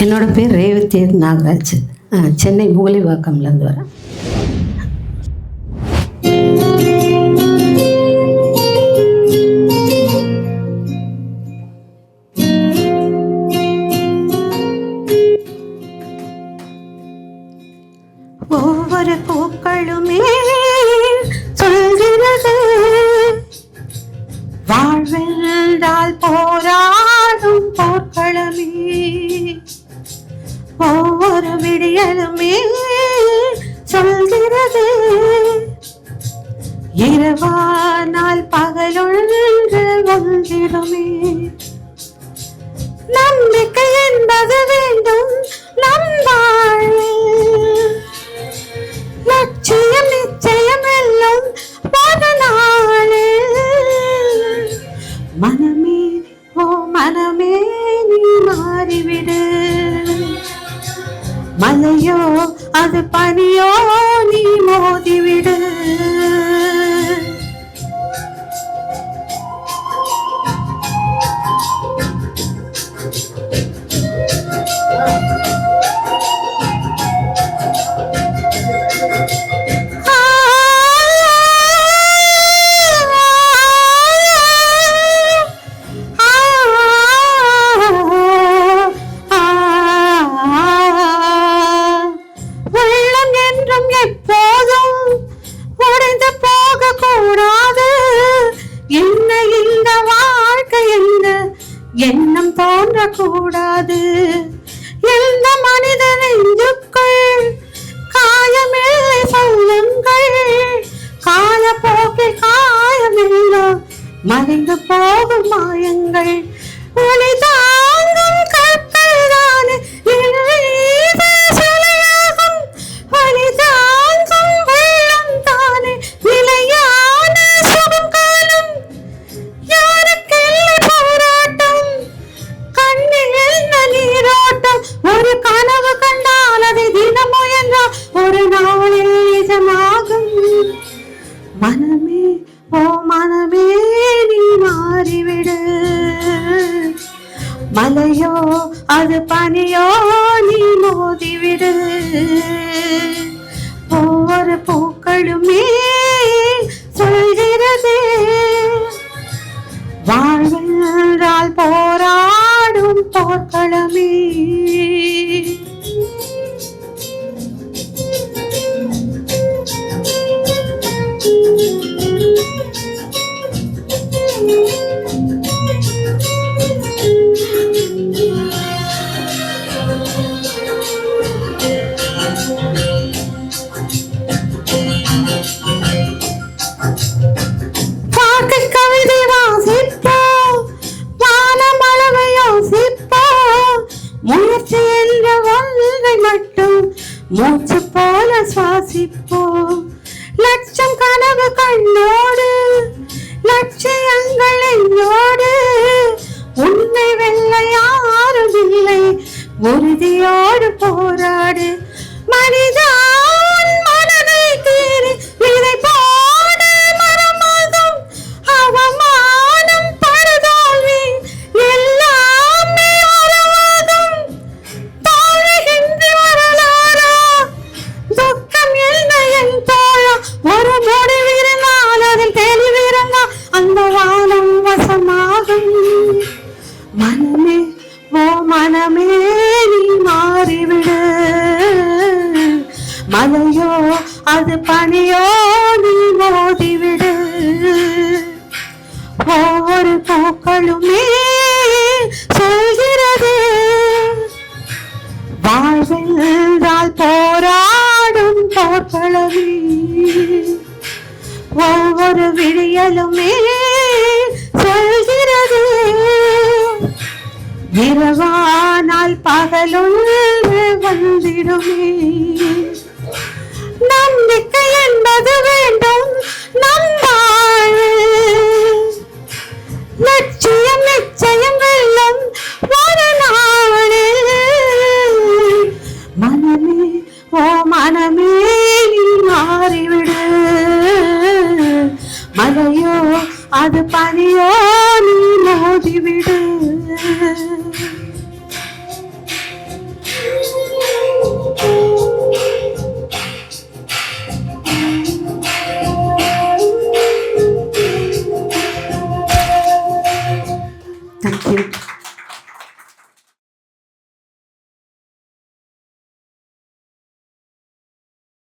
என்னோட பேர் ரேவதி நாகராஜ். சென்னை முகலிவாக்கம்லேருந்து வரேன். ஒவ்வொரு பூக்களுமே சொல்கிறது வாழ்வென்றால் போராடும் போர்க்களமே. ஒவ்வொரு விடியலுமே சொல்கிறது இரவானால் பகலொன்று ஒன்றிடுமே. நம்பிக்கை என்பது வேண்டும் நம் வாழ்வில், லட்சியம் நிச்சயம் எல்லாம் ஒரு நாளில். மனமே ஓ மனமே நீ மாறிவிடு, மலையோ அது பனியோ நீ மோதிவிடு. எண்ணம் தோன்றக்கூடாது. எந்த மனித நெஞ்சுக்குள் காயமில்லை சொல்லுங்கள், காய போக்கில் காயமில்லை மறைந்து போகும் மாயங்கள். ஒளி தாங்கும் கற்கள் தானே சிலையாகும், ஒளி தாங்கும் வெள்ளம் தானே நிலையான சுகம் காணும். யாருக்கெல்லாம் போராட்டம் கண்ணில் என்ன நீரோட்டம், ஒரு கனவு கண்டால் அதை தினம் முயன்றால் ஒரு நாளில் நிஜமாகும். மனமே ஓ மனமே நீ மாறிவிடு, மலையோ அது பனியோ நீ மோதிவிடு. ஒவ்வொரு பூக்களுமே சொல்கிறது வாழ்வென்றால் போராடும் போர்க்களமே. கவிதை வாசிப்போ, வானமளவை யோசிப்போ, முயற்சி என்ற ஒன்றை மட்டும் மூச்சு போல சுவாசிப்போ. லட்சம் கனவு கண்ணோடு, லட்சியங்கள் என்னோடு, உன்னை வெல்ல யாரும் இல்லை, உறுதியோடு போராடு. மனிதா மனதை கீறி விதை போட மரமாகும், அவமானம் படுதோல்வி எல்லாமே உருவாகும். தோல்வியின்றி வரலாறா, துக்கம் என்ன என் தோழா, ஒரு முடிவிருந்தால் அதில் தெளிவிருந்தால் அந்த வானம் வசமாகும். மனமே ஓ மனமே நீ மாறிவிடு, மலையோ அது பனியோ நீ மோதிவிடு. ஒவ்வொரு பூக்களுமே சொல்கிறது வாழ்வென்றால் போராடும் போர்க்களமே. ஒவ்வொரு விடியலுமே சொல்கிறது இரவானால் பகலொன்று வந்திடுமே. நம்பிக்கை என்பது வேண்டும் நம்